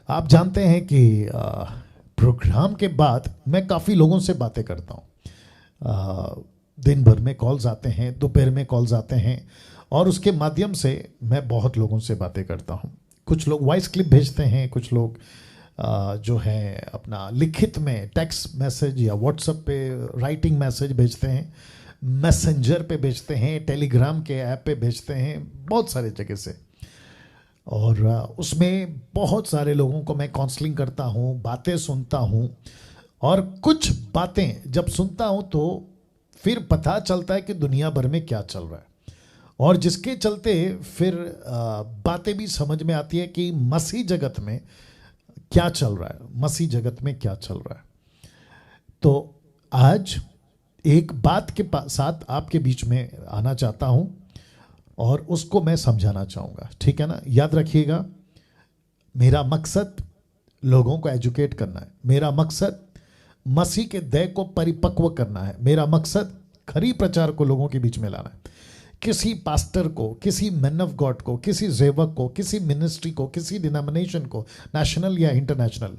आप जानते हैं कि प्रोग्राम के बाद मैं काफ़ी लोगों से बातें करता हूँ। दिन भर में कॉल्स आते हैं, दोपहर में कॉल्स आते हैं, और उसके माध्यम से मैं बहुत लोगों से बातें करता हूँ। कुछ लोग वॉइस क्लिप भेजते हैं, कुछ लोग जो है अपना लिखित में टेक्स्ट मैसेज या व्हाट्सएप पे राइटिंग मैसेज भेजते हैं, मैसेंजर पे भेजते हैं, टेलीग्राम के ऐप पे भेजते हैं, बहुत सारे जगह से। और उसमें बहुत सारे लोगों को मैं काउंसलिंग करता हूँ, बातें सुनता हूँ, और कुछ बातें जब सुनता हूँ तो फिर पता चलता है कि दुनिया भर में क्या चल रहा है, और जिसके चलते फिर बातें भी समझ में आती है कि मसीह जगत में क्या चल रहा है, मसीह जगत में क्या चल रहा है। तो आज एक बात के साथ आपके बीच में आना चाहता हूँ और उसको मैं समझाना चाहूँगा, ठीक है ना। याद रखिएगा, मेरा मकसद लोगों को एजुकेट करना है, मेरा मकसद मसीह के देह को परिपक्व करना है, मेरा मकसद खरी प्रचार को लोगों के बीच में लाना है। किसी पास्टर को, किसी मैन ऑफ गॉड को, किसी सेवक को, किसी मिनिस्ट्री को, किसी डिनोमिनेशन को, नेशनल या इंटरनेशनल,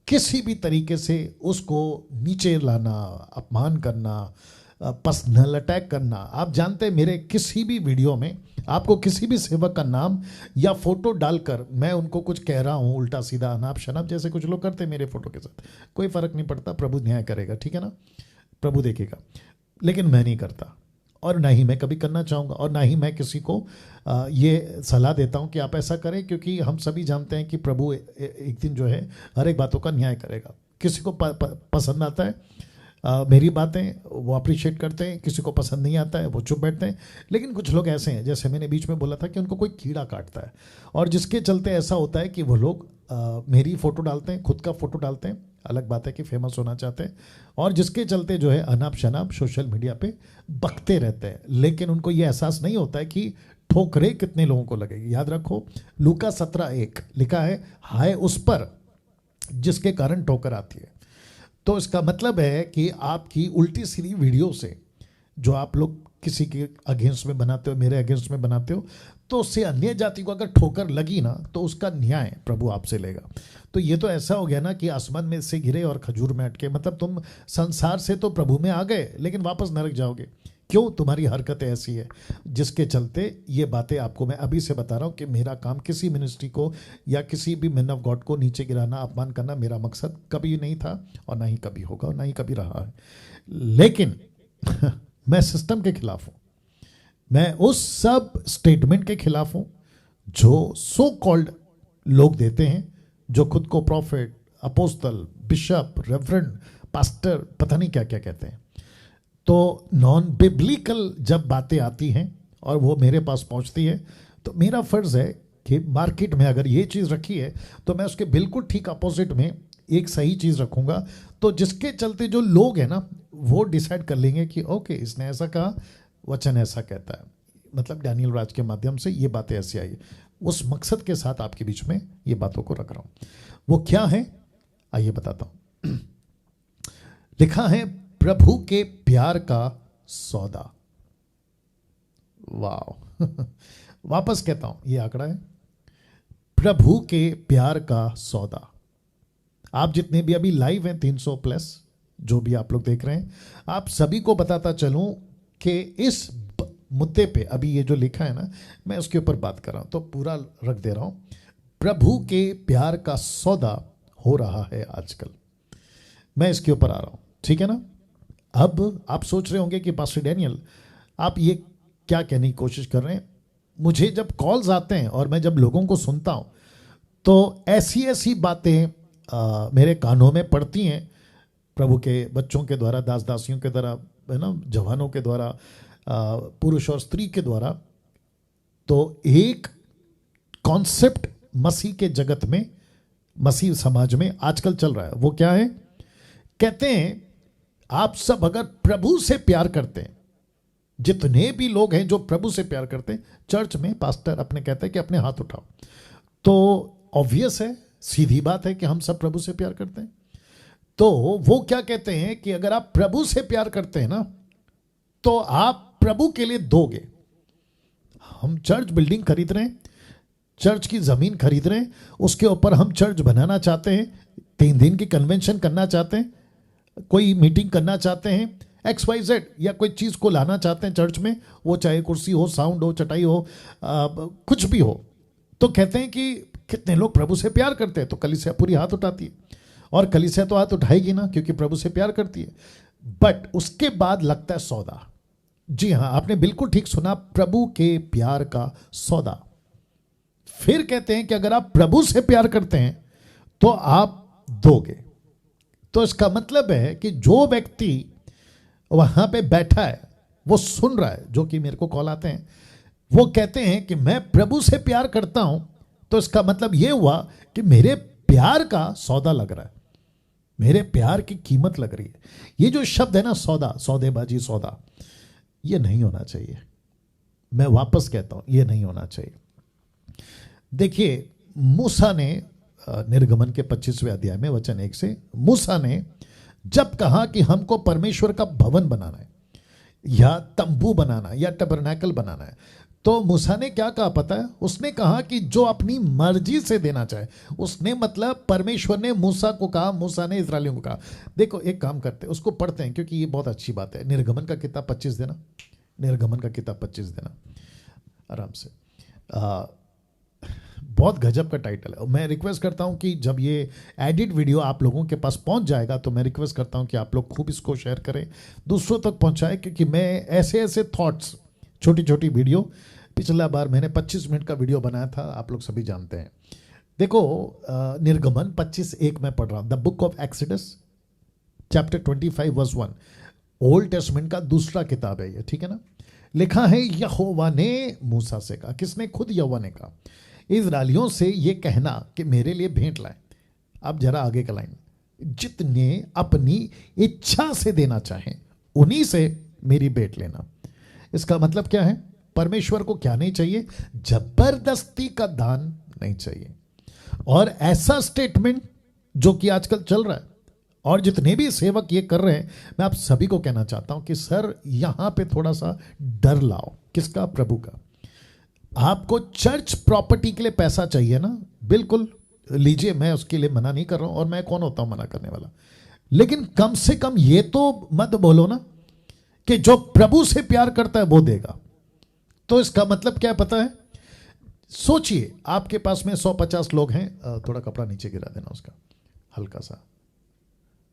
किसी भी तरीके से उसको नीचे लाना, अपमान करना, पर्सनल अटैक करना। आप जानते हैं मेरे किसी भी वीडियो में आपको किसी भी सेवक का नाम या फोटो डालकर मैं उनको कुछ कह रहा हूँ उल्टा सीधा, अनाप शनाप, जैसे कुछ लोग करते हैं मेरे फोटो के साथ, कोई फर्क नहीं पड़ता, प्रभु न्याय करेगा, ठीक है ना, प्रभु देखेगा। लेकिन मैं नहीं करता, और ना ही मैं कभी करना चाहूँगा, और ना ही मैं किसी को ये सलाह देता हूँ कि आप ऐसा करें, क्योंकि हम सभी जानते हैं कि प्रभु एक दिन जो है हर एक बातों का न्याय करेगा। किसी को पसंद आता है मेरी बातें, वो अप्रिशिएट करते हैं, किसी को पसंद नहीं आता है वो चुप बैठते हैं। लेकिन कुछ लोग ऐसे हैं, जैसे मैंने बीच में बोला था, कि उनको कोई कीड़ा काटता है, और जिसके चलते ऐसा होता है कि वो लोग मेरी फ़ोटो डालते हैं, खुद का फ़ोटो डालते हैं, अलग बात है कि फेमस होना चाहते हैं, और जिसके चलते जो है अनाप शनाप सोशल मीडिया पे बकते रहते हैं। लेकिन उनको ये एहसास नहीं होता है कि ठोकरें कितने लोगों को लगेगी। याद रखो, लूका 17:1 लिखा है, हाय उस पर जिसके कारण ठोकर आती है। तो इसका मतलब है कि आपकी उल्टी सीधी वीडियो से जो आप लोग किसी के अगेंस्ट में बनाते हो, मेरे अगेंस्ट में बनाते हो, तो उससे अन्य जाति को अगर ठोकर लगी ना, तो उसका न्याय प्रभु आपसे लेगा। तो ये तो ऐसा हो गया ना कि आसमान में से गिरे और खजूर में अटके, मतलब तुम संसार से तो प्रभु में आ गए, लेकिन वापस नरक जाओगे। क्यों? तुम्हारी हरकतें ऐसी है, जिसके चलते ये बातें आपको मैं अभी से बता रहा हूँ कि मेरा काम किसी मिनिस्ट्री को या किसी भी मैन ऑफ गॉड को नीचे गिराना, अपमान करना मेरा मकसद कभी नहीं था, और ना ही कभी होगा, और ना ही कभी रहा है। लेकिन मैं सिस्टम के खिलाफ हूँ, मैं उस सब स्टेटमेंट के खिलाफ हूँ जो सो कॉल्ड लोग देते हैं, जो खुद को प्रॉफिट, अपोस्तल, बिशप, रेवरेंड, पास्टर, पता नहीं क्या क्या कहते हैं। तो नॉन बिब्लिकल जब बातें आती हैं और वो मेरे पास पहुंचती है, तो मेरा फ़र्ज़ है कि मार्केट में अगर ये चीज़ रखी है तो मैं उसके बिल्कुल ठीक अपोजिट में एक सही चीज़ रखूँगा। तो जिसके चलते जो लोग हैं ना, वो डिसाइड कर लेंगे कि ओके, इसने ऐसा कहा, वचन ऐसा कहता है, मतलब डैनियल राज के माध्यम से ये बातें ऐसी आई। उस मकसद के साथ आपके बीच में ये बातों को रख रहा हूँ। वो क्या है, आइए बताता हूँ। लिखा है, प्रभु के प्यार का सौदा। वाह वापस कहता हूं, ये आंकड़ा है, प्रभु के प्यार का सौदा। आप जितने भी अभी लाइव हैं, 300 प्लस जो भी आप लोग देख रहे हैं, आप सभी को बताता चलूं कि इस मुद्दे पे अभी ये जो लिखा है ना, मैं उसके ऊपर बात कर रहा हूं, तो पूरा रख दे रहा हूं। प्रभु के प्यार का सौदा हो रहा है आजकल, मैं इसके ऊपर आ रहा हूं, ठीक है ना। अब आप सोच रहे होंगे कि पास्टर डैनियल आप ये क्या कहने की कोशिश कर रहे हैं। मुझे जब कॉल्स आते हैं और मैं जब लोगों को सुनता हूं, तो ऐसी ऐसी बातें मेरे कानों में पड़ती हैं, प्रभु के बच्चों के द्वारा, दास दासियों के द्वारा, है ना, जवानों के द्वारा, पुरुष और स्त्री के द्वारा। तो एक कॉन्सेप्ट मसीह के जगत में, मसीह समाज में आजकल चल रहा है। वो क्या है? कहते हैं आप सब अगर प्रभु से प्यार करते हैं, जितने भी लोग हैं जो प्रभु से प्यार करते हैं, चर्च में पास्टर अपने कहते हैं कि अपने हाथ उठाओ। तो ऑब्वियस है, सीधी बात है कि हम सब प्रभु से प्यार करते हैं। तो वो क्या कहते हैं कि अगर आप प्रभु से प्यार करते हैं ना, तो आप प्रभु के लिए दोगे। हम चर्च बिल्डिंग खरीद रहे हैं, चर्च की ज़मीन खरीद रहे हैं, उसके ऊपर हम चर्च बनाना चाहते हैं, 3 दिन की कन्वेंशन करना चाहते हैं, कोई मीटिंग करना चाहते हैं, XYZ या कोई चीज़ को लाना चाहते हैं चर्च में, वो चाहे कुर्सी हो, साउंड हो, चटाई हो, कुछ भी हो, तो कहते हैं कि कितने लोग प्रभु से प्यार करते हैं, तो कलीसिया पूरी हाथ उठाती है, और कलीसिया तो हाथ उठाएगी ना, क्योंकि प्रभु से प्यार करती है। बट उसके बाद लगता है सौदा। जी हाँ, आपने बिल्कुल ठीक सुना, प्रभु के प्यार का सौदा। फिर कहते हैं कि अगर आप प्रभु से प्यार करते हैं तो आप दोगे। तो इसका मतलब है कि जो व्यक्ति वहां पे बैठा है, वो सुन रहा है, जो कि मेरे को कॉल आते हैं, वो कहते हैं कि मैं प्रभु से प्यार करता हूं, तो इसका मतलब यह हुआ कि मेरे प्यार का सौदा लग रहा है, मेरे प्यार की कीमत लग रही है। ये जो शब्द है ना, सौदा, सौदेबाजी, सौदा, ये नहीं होना चाहिए। मैं वापस कहता हूं, ये नहीं होना चाहिए। देखिए, मूसा ने निर्गमन के 25वें अध्याय में वचन 1 से, मूसा ने जब कहा कि हमको परमेश्वर का भवन बनाना है, या तंबू बनाना, या टबरनैकल बनाना है, तो मूसा ने क्या कहा पता है? उसने कहा कि जो अपनी मर्जी से देना चाहे। उसने मतलब परमेश्वर ने मूसा को कहा, मूसा ने इस्राएलियों को कहा। देखो, एक काम करते हैं, उसको पढ़ते हैं, क्योंकि ये बहुत अच्छी बात है। निर्गमन का किताब 25 देना, निर्गमन का किताब 25 देना आराम से। बहुत गजब का टाइटल है। मैं रिक्वेस्ट करता हूं कि जब ये एडिट वीडियो आप लोगों के पास पहुंच जाएगा, तो मैं रिक्वेस्ट करता हूं कि आप लोग खूब इसको शेयर करें, दूसरों तक पहुंचाएं, क्योंकि मैं ऐसे ऐसे थॉट्स, छोटी छोटी वीडियो, पिछला बार मैंने 25 मिनट का वीडियो बनाया था, आप लोग सभी जानते हैं। देखो, निर्गमन 25:1 में पढ़ रहा हूं, the book of Exodus chapter 25 verse 1, Old Testament का दूसरा किताब है ये, ठीक है ना। लिखा है, यहोवा ने मूसा से कहा, किसने? खुद यहोवा ने कहा, इस्राएलियों से ये कहना कि मेरे लिए भेंट लाए। अब जरा आगे का लाइन, जितने अपनी इच्छा से देना चाहें उन्हीं से मेरी भेंट लेना। इसका मतलब क्या है? परमेश्वर को क्या नहीं चाहिए? जबरदस्ती का दान नहीं चाहिए। और ऐसा स्टेटमेंट जो कि आजकल चल रहा है, और जितने भी सेवक ये कर रहे हैं, मैं आप सभी को कहना चाहता हूं कि सर, यहां पे थोड़ा सा डर लाओ। किसका? प्रभु का। आपको चर्च प्रॉपर्टी के लिए पैसा चाहिए ना, बिल्कुल लीजिए, मैं उसके लिए मना नहीं कर रहा हूं, और मैं कौन होता हूं मना करने वाला। लेकिन कम से कम ये तो मत बोलो ना कि जो प्रभु से प्यार करता है वो देगा। तो इसका मतलब क्या पता है? सोचिए, आपके पास में 150 लोग हैं, थोड़ा कपड़ा नीचे गिरा देना उसका, हल्का सा,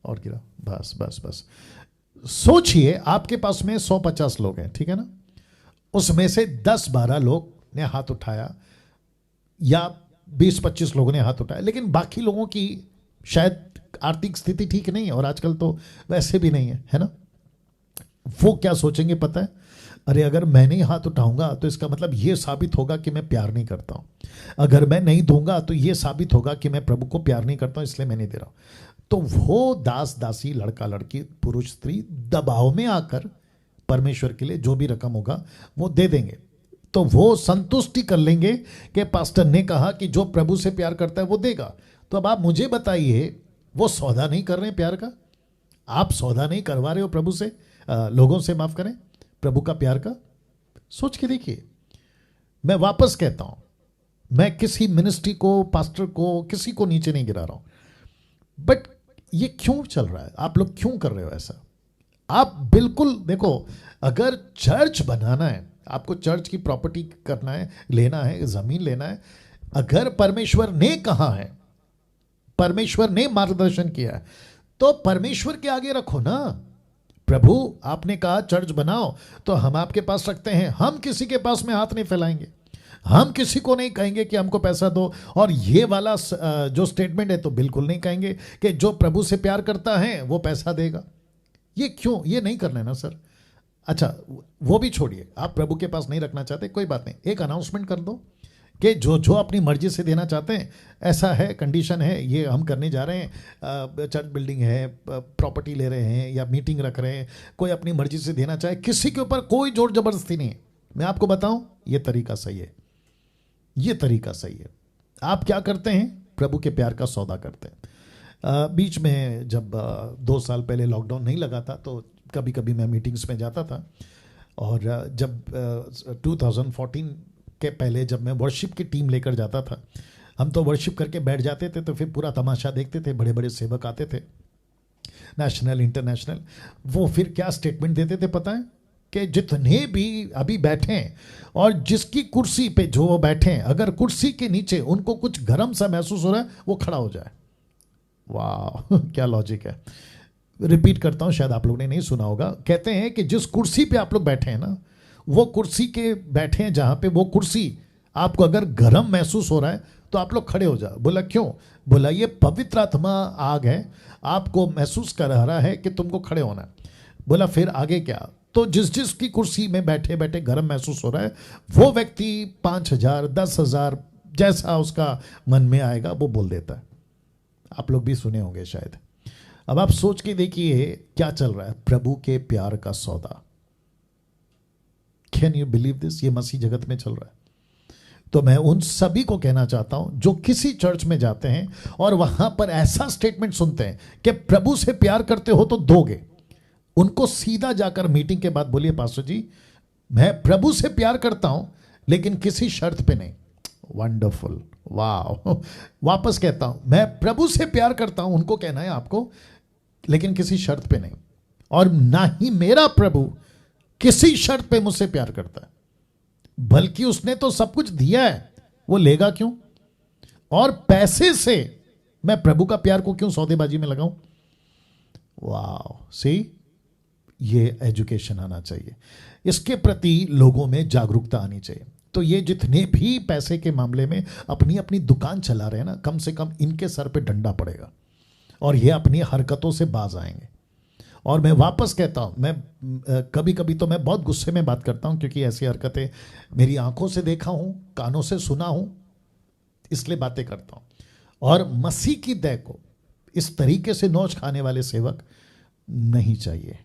और गिरा, बस बस बस। सोचिए, आपके पास में 150 लोग हैं, ठीक है ना। उसमें से 10-12 लोग ने हाथ उठाया, या 20-25 लोगों ने हाथ उठाया, लेकिन बाकी लोगों की शायद आर्थिक स्थिति ठीक नहीं है, और आजकल तो वैसे भी नहीं है ना। वो क्या सोचेंगे पता है? अरे, अगर मैं नहीं हाथ उठाऊंगा तो इसका मतलब ये साबित होगा कि मैं प्यार नहीं करता हूं, अगर मैं नहीं दूंगा तो ये साबित होगा कि मैं प्रभु को प्यार नहीं करता हूं, इसलिए मैं नहीं दे रहा हूं। तो वो दास दासी, लड़का लड़की, पुरुष स्त्री दबाव में आकर परमेश्वर के लिए जो भी रकम होगा वो दे देंगे। तो वो संतुष्टि कर लेंगे कि पास्टर ने कहा कि जो प्रभु से प्यार करता है वो देगा। तो अब आप मुझे बताइए, वो सौदा नहीं कर रहे हैं प्यार का? आप सौदा नहीं करवा रहे हो प्रभु से, लोगों से, माफ करें, प्रभु का प्यार का? सोच के देखिए। मैं वापस कहता हूं, मैं किसी मिनिस्ट्री को, पास्टर को, किसी को नीचे नहीं गिरा रहा हूं, बट ये क्यों चल रहा है? आप लोग क्यों कर रहे हो ऐसा? आप बिल्कुल देखो, अगर चर्च बनाना है, आपको चर्च की प्रॉपर्टी करना है, लेना है, जमीन लेना है, अगर परमेश्वर ने कहा है, परमेश्वर ने मार्गदर्शन किया है, तो परमेश्वर के आगे रखो ना। प्रभु आपने कहा चर्च बनाओ, तो हम आपके पास रखते हैं। हम किसी के पास में हाथ नहीं फैलाएंगे, हम किसी को नहीं कहेंगे कि हमको पैसा दो। और ये वाला जो स्टेटमेंट है, तो बिल्कुल नहीं कहेंगे कि जो प्रभु से प्यार करता है वो पैसा देगा। ये क्यों? ये नहीं करना है ना सर। अच्छा, वो भी छोड़िए, आप प्रभु के पास नहीं रखना चाहते, कोई बात नहीं, एक अनाउंसमेंट कर दो कि जो जो अपनी मर्जी से देना चाहते हैं, ऐसा है, कंडीशन है, ये हम करने जा रहे हैं, चर्च बिल्डिंग है, प्रॉपर्टी ले रहे हैं, या मीटिंग रख रहे हैं, कोई अपनी मर्जी से देना चाहे, किसी के ऊपर कोई जोर जबरदस्ती नहीं है। मैं आपको बताऊं, ये तरीका सही है, ये तरीका सही है। आप क्या करते हैं? प्रभु के प्यार का सौदा करते हैं। बीच में जब 2 साल पहले लॉकडाउन नहीं लगा था, तो कभी कभी मैं मीटिंग्स में जाता था, और जब 2014 के पहले जब मैं वर्शिप की टीम लेकर जाता था, हम तो वर्शिप करके बैठ जाते थे, तो फिर पूरा तमाशा देखते थे, बड़े बड़े सेवक आते थे, नेशनल इंटरनेशनल। वो फिर क्या स्टेटमेंट देते थे पता है, कि जितने भी अभी बैठे हैं और जिसकी कुर्सी पे जो वो बैठे हैं, अगर कुर्सी के नीचे उनको कुछ गर्म सा महसूस हो रहा है, वो खड़ा हो जाए। वाह क्या लॉजिक है। रिपीट करता हूं, शायद आप लोगों ने नहीं सुना होगा। कहते हैं कि जिस कुर्सी पे आप लोग बैठे हैं ना, वो कुर्सी के बैठे हैं जहां पे वो कुर्सी आपको अगर गर्म महसूस हो रहा है, तो आप लोग खड़े हो जाओ। बोला क्यों? बोला ये पवित्र आत्मा आग है, आपको महसूस कर रहा है कि तुमको खड़े होना है। बोला फिर आगे क्या? तो जिस जिस की कुर्सी में बैठे बैठे गर्म महसूस हो रहा है, वो व्यक्ति 5,000 10,000 जैसा उसका मन में आएगा वो बोल देता है। आप लोग भी सुने होंगे शायद। अब आप सोच के देखिए क्या चल रहा है, प्रभु के प्यार का सौदा। Can you believe this? ये मसीह जगत में चल रहा है। तो मैं उन सभी को कहना चाहता हूं जो किसी चर्च में जाते हैं और वहां पर ऐसा स्टेटमेंट सुनते हैं कि प्रभु से प्यार करते हो तो दोगे, उनको सीधा जाकर मीटिंग के बाद बोलिए, पास्टर जी मैं प्रभु से प्यार करता हूं लेकिन किसी शर्त पे नहीं। वंडरफुल, वाह। वापस कहता हूं, मैं प्रभु से प्यार करता हूं, उनको कहना है आपको, लेकिन किसी शर्त पे नहीं। और ना ही मेरा प्रभु किसी शर्त पे मुझसे प्यार करता है, बल्कि उसने तो सब कुछ दिया है, वो लेगा क्यों? और पैसे से मैं प्रभु का प्यार को क्यों सौदेबाजी में लगाऊं? वाह, सी, ये एजुकेशन आना चाहिए, इसके प्रति लोगों में जागरूकता आनी चाहिए। तो ये जितने भी पैसे के मामले में अपनी अपनी दुकान चला रहे हैं ना, कम से कम इनके सर पे डंडा पड़ेगा और ये अपनी हरकतों से बाज आएंगे। और मैं वापस कहता हूँ, मैं कभी कभी तो मैं बहुत गुस्से में बात करता हूँ, क्योंकि ऐसी हरकतें मेरी आंखों से देखा हूँ, कानों से सुना हूँ, इसलिए बातें करता हूँ। और मसीह की दया को इस तरीके से नोच खाने वाले सेवक नहीं चाहिए।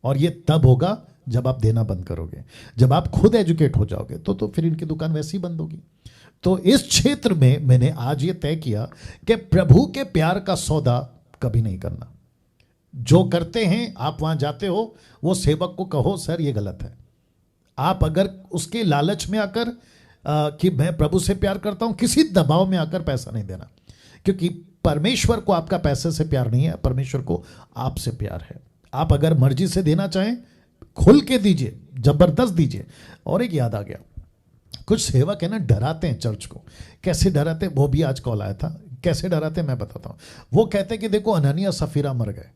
और ये तब होगा जब आप देना बंद करोगे, जब आप खुद एजुकेट हो जाओगे, तो फिर इनकी दुकान वैसी ही बंद होगी। तो इस क्षेत्र में मैंने आज ये तय किया कि प्रभु के प्यार का सौदा कभी नहीं करना। जो करते हैं आप वहां जाते हो, वो सेवक को कहो सर ये गलत है। आप अगर उसके लालच में आकर कि मैं प्रभु से प्यार करता हूं, किसी दबाव में आकर पैसा नहीं देना, क्योंकि परमेश्वर को आपका पैसे से प्यार नहीं है, परमेश्वर को आपसे प्यार है। आप अगर मर्जी से देना चाहें, खुल के दीजिए, जबरदस्त दीजिए। और एक याद आ गया, कुछ सेवक है ना, डराते हैं चर्च को। कैसे डराते हैं, वो भी आज कॉल आया था, कैसे डराते हैं मैं बताता हूं। वो कहते हैं कि देखो अननिया सफीरा मर गए।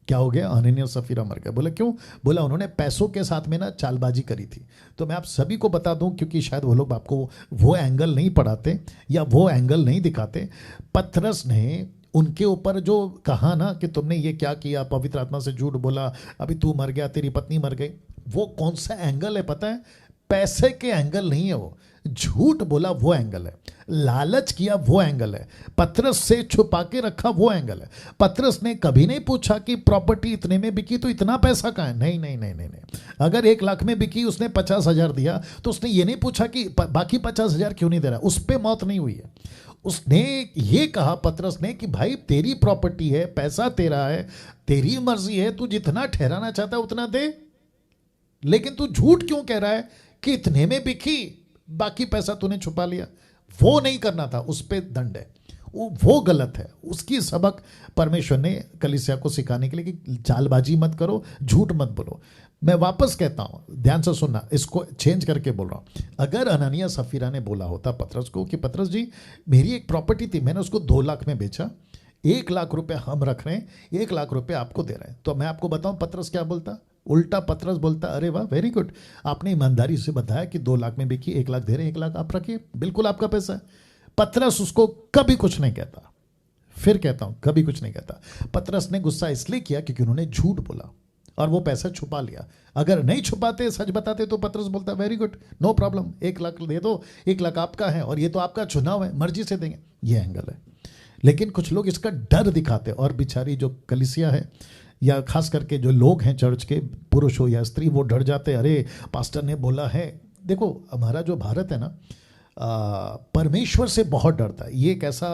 क्या हो गया? अननिया सफीरा मर गए। बोले क्यों? बोला उन्होंने पैसों के साथ में ना चालबाजी करी थी। तो मैं आप सभी को बता दूं, क्योंकि शायद वो लोग आपको वो एंगल नहीं पढ़ाते या वो एंगल नहीं दिखाते। पतरस ने उनके ऊपर जो कहा ना कि तुमने ये क्या किया, पवित्र आत्मा से झूठ बोला, अभी तू मर गया, तेरी पत्नी मर गई, वो कौन सा एंगल है पता है? पैसे के एंगल नहीं है, वो झूठ बोला वो एंगल है, लालच किया वो एंगल है, पतरस से छुपा के रखा वो एंगल है। पतरस ने कभी नहीं पूछा कि प्रॉपर्टी इतने में बिकी तो इतना पैसा कहाँ है। नहीं नहीं नहीं नहीं नहीं। अगर 1 लाख में बिकी, उसने 50,000 दिया, तो उसने ये नहीं पूछा कि बाकी 50,000 क्यों नहीं दे रहा। उस पर मौत नहीं हुई है। उसने ये कहा, पतरस ने, कि भाई तेरी प्रॉपर्टी है, पैसा तेरा है, तेरी मर्जी है, तू जितना ठहराना चाहता है उतना दे, लेकिन तू झूठ क्यों कह रहा है कि इतने में बिकी, बाकी पैसा तूने छुपा लिया। वो नहीं करना था, उस पे दंड है, वो गलत है। उसकी सबक परमेश्वर ने कलीसिया को सिखाने के लिए कि चालबाजी मत करो, झूठ मत बोलो। मैं वापस कहता हूं, ध्यान से सुनना, इसको चेंज करके बोल रहा हूं। अगर अननिया सफीरा ने बोला होता पतरस को कि पतरस जी मेरी एक प्रॉपर्टी थी, मैंने उसको 2 लाख में बेचा, 1 लाख रुपए हम रख रहे हैं, 1 लाख रुपए आपको दे रहे हैं, तो मैं आपको बताऊं पतरस क्या बोलता? उल्टा पतरस बोलता, अरे वाह वेरी गुड, आपने ईमानदारी से बताया कि 2 लाख में बिकी, 1 लाख दे रहे हैं, 1 लाख आप रखिए, बिल्कुल आपका पैसा है। पतरस उसको कभी कुछ नहीं कहता। फिर कहता हूं, कभी कुछ नहीं कहता। पतरस ने गुस्सा इसलिए किया क्योंकि उन्होंने झूठ बोला और वो पैसा छुपा लिया। अगर नहीं छुपाते, सच बताते, तो पतरस बोलता very good, no problem, 1 lakh दे दो, 1 लाख आपका है और ये तो आपका चुनाव है, मर्जी से देंगे। ये एंगल है। लेकिन कुछ लोग इसका डर दिखाते, और बेचारी जो कलीसिया है या खास करके जो लोग हैं चर्च के, पुरुष हो या स्त्री, वो डर जाते, अरे पास्टर ने बोला है। देखो हमारा जो भारत है ना, परमेश्वर से बहुत डरता है। ये एक ऐसा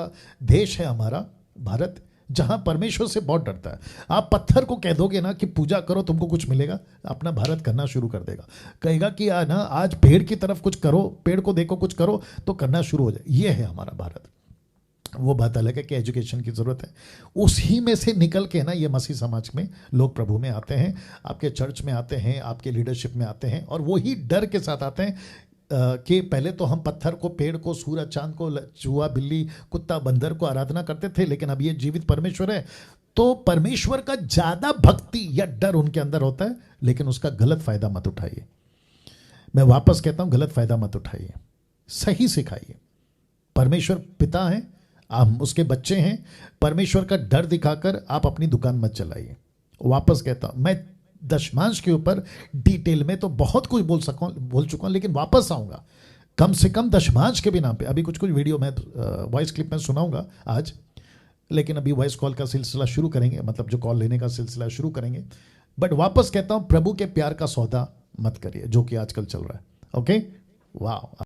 देश है हमारा भारत जहां परमेश्वर से बहुत डरता है। आप पत्थर को कह दोगे ना कि पूजा करो तुमको कुछ मिलेगा, अपना भारत करना शुरू कर देगा। कहेगा कि ना आज पेड़ की तरफ कुछ करो, पेड़ को देखो कुछ करो, तो करना शुरू हो जाए। ये है हमारा भारत। वो बात अलग है कि एजुकेशन की ज़रूरत है, उसी में से निकल के ना ये मसीह समाज में लोग प्रभु में आते हैं, आपके चर्च में आते हैं, आपके लीडरशिप में आते हैं, और वही डर के साथ आते हैं कि पहले तो हम पत्थर को, पेड़ को, सूरज चांद को, चूहा बिल्ली कुत्ता बंदर को आराधना करते थे, लेकिन अब ये जीवित परमेश्वर है। तो परमेश्वर का ज़्यादा भक्ति या डर उनके अंदर होता है, लेकिन उसका गलत फायदा मत उठाइए। मैं वापस कहता हूं, गलत फायदा मत उठाइए, सही सिखाइए। परमेश्वर पिता है, आप उसके बच्चे हैं। परमेश्वर का डर दिखाकर आप अपनी दुकान मत चलाइए। वापस कहता हूं, मैं दशमांश के ऊपर डिटेल में तो बहुत कुछ बोल चुका हूं, लेकिन वापस आऊंगा कम से कम दशमांश के भी नाम पे। अभी कुछ वीडियो में वॉइस क्लिप में सुनाऊंगा आज, लेकिन अभी वॉइस कॉल का सिलसिला शुरू करेंगे, मतलब जो कॉल लेने का सिलसिला शुरू करेंगे। बट वापस कहता हूं, प्रभु के प्यार का सौदा मत करिए, जो कि आजकल चल रहा है। ओके, वाह।